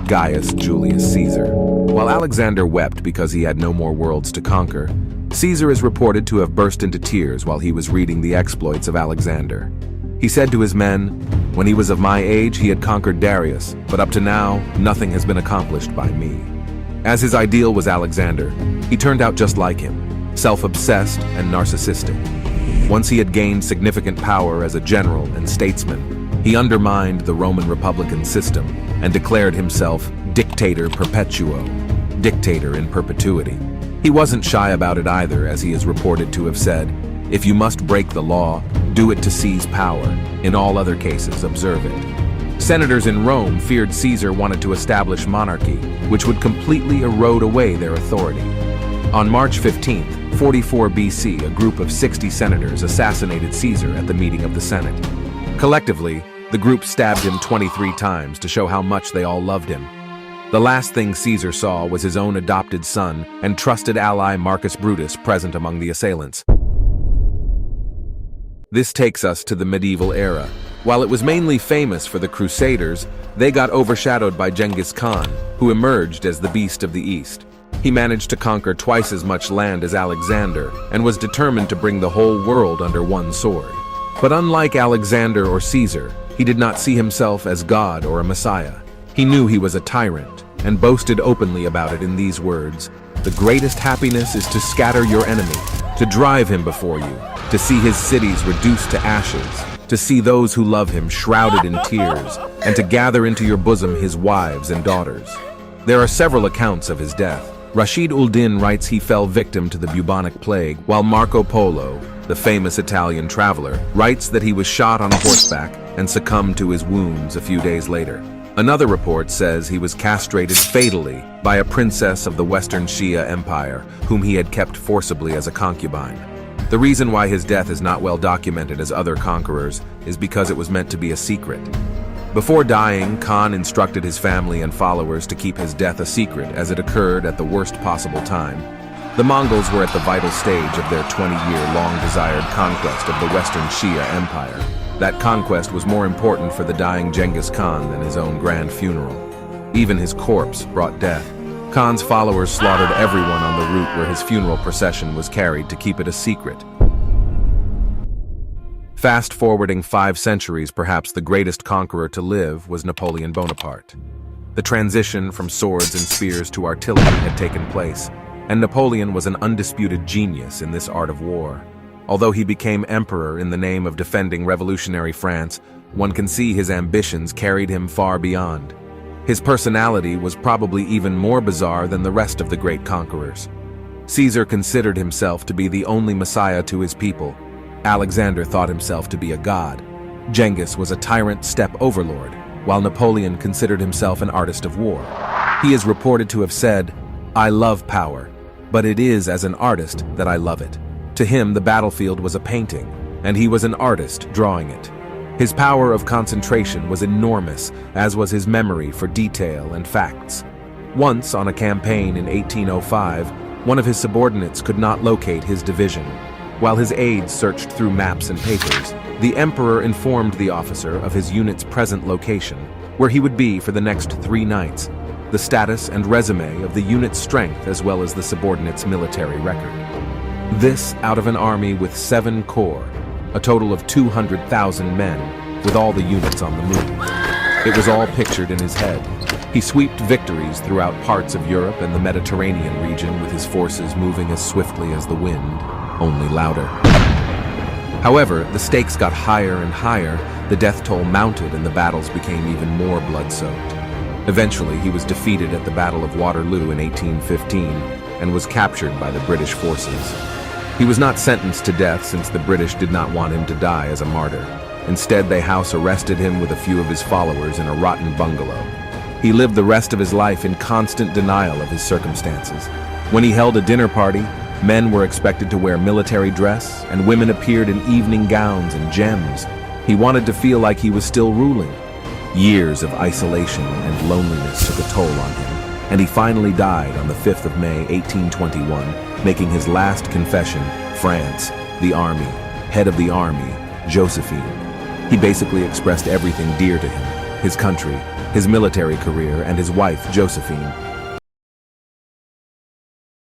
Gaius Julius Caesar. While Alexander wept because he had no more worlds to conquer, Caesar is reported to have burst into tears while he was reading the exploits of Alexander. He said to his men, "When he was of my age, he had conquered Darius, but up to now, nothing has been accomplished by me." As his ideal was Alexander, he turned out just like him, self-obsessed and narcissistic. Once he had gained significant power as a general and statesman, he undermined the Roman Republican system and declared himself dictator perpetuo, dictator in perpetuity. He wasn't shy about it either, as he is reported to have said, "If you must break the law, do it to seize power. In all other cases, observe it." Senators in Rome feared Caesar wanted to establish monarchy, which would completely erode away their authority. On March 15th, 44 BC, a group of 60 senators assassinated Caesar at the meeting of the Senate. Collectively, the group stabbed him 23 times to show how much they all loved him. The last thing Caesar saw was his own adopted son and trusted ally Marcus Brutus present among the assailants. This takes us to the medieval era. While it was mainly famous for the Crusaders, they got overshadowed by Genghis Khan, who emerged as the Beast of the East. He managed to conquer twice as much land as Alexander and was determined to bring the whole world under one sword. But unlike Alexander or Caesar, he did not see himself as God or a messiah. He knew he was a tyrant and boasted openly about it in these words, "The greatest happiness is to scatter your enemy, to drive him before you, to see his cities reduced to ashes, to see those who love him shrouded in tears, and to gather into your bosom his wives and daughters." There are several accounts of his death. Rashid ul-Din writes he fell victim to the bubonic plague, while Marco Polo, the famous Italian traveler, writes that he was shot on horseback and succumbed to his wounds a few days later. Another report says he was castrated fatally by a princess of the Western Shia Empire, whom he had kept forcibly as a concubine. The reason why his death is not well documented as other conquerors is because it was meant to be a secret. Before dying, Khan instructed his family and followers to keep his death a secret, as it occurred at the worst possible time. The Mongols were at the vital stage of their 20-year-long desired conquest of the Western Shia Empire. That conquest was more important for the dying Genghis Khan than his own grand funeral. Even his corpse brought death. Khan's followers slaughtered everyone on the route where his funeral procession was carried to keep it a secret. Fast forwarding 5 centuries, perhaps the greatest conqueror to live was Napoleon Bonaparte. The transition from swords and spears to artillery had taken place, and Napoleon was an undisputed genius in this art of war. Although he became emperor in the name of defending revolutionary France, one can see his ambitions carried him far beyond. His personality was probably even more bizarre than the rest of the great conquerors. Caesar considered himself to be the only messiah to his people. Alexander thought himself to be a god. Genghis was a tyrant steppe overlord, while Napoleon considered himself an artist of war. He is reported to have said, "I love power, but it is as an artist that I love it." To him, the battlefield was a painting, and he was an artist drawing it. His power of concentration was enormous, as was his memory for detail and facts. Once, on a campaign in 1805, one of his subordinates could not locate his division. While his aides searched through maps and papers, the emperor informed the officer of his unit's present location, where he would be for the next 3 nights, the status and resume of the unit's strength as well as the subordinate's military record. This out of an army with 7 corps, a total of 200,000 men, with all the units on the move. It was all pictured in his head. He swept victories throughout parts of Europe and the Mediterranean region with his forces moving as swiftly as the wind, only louder. However, the stakes got higher and higher, the death toll mounted, and the battles became even more blood-soaked. Eventually, he was defeated at the Battle of Waterloo in 1815 and was captured by the British forces. He was not sentenced to death since the British did not want him to die as a martyr. Instead, they house arrested him with a few of his followers in a rotten bungalow. He lived the rest of his life in constant denial of his circumstances. When he held a dinner party, men were expected to wear military dress, and women appeared in evening gowns and gems. He wanted to feel like he was still ruling. Years of isolation and loneliness took a toll on him, and he finally died on the 5th of May, 1821, making his last confession, France, the army, head of the army, Josephine. He basically expressed everything dear to him, his country, his military career, and his wife, Josephine,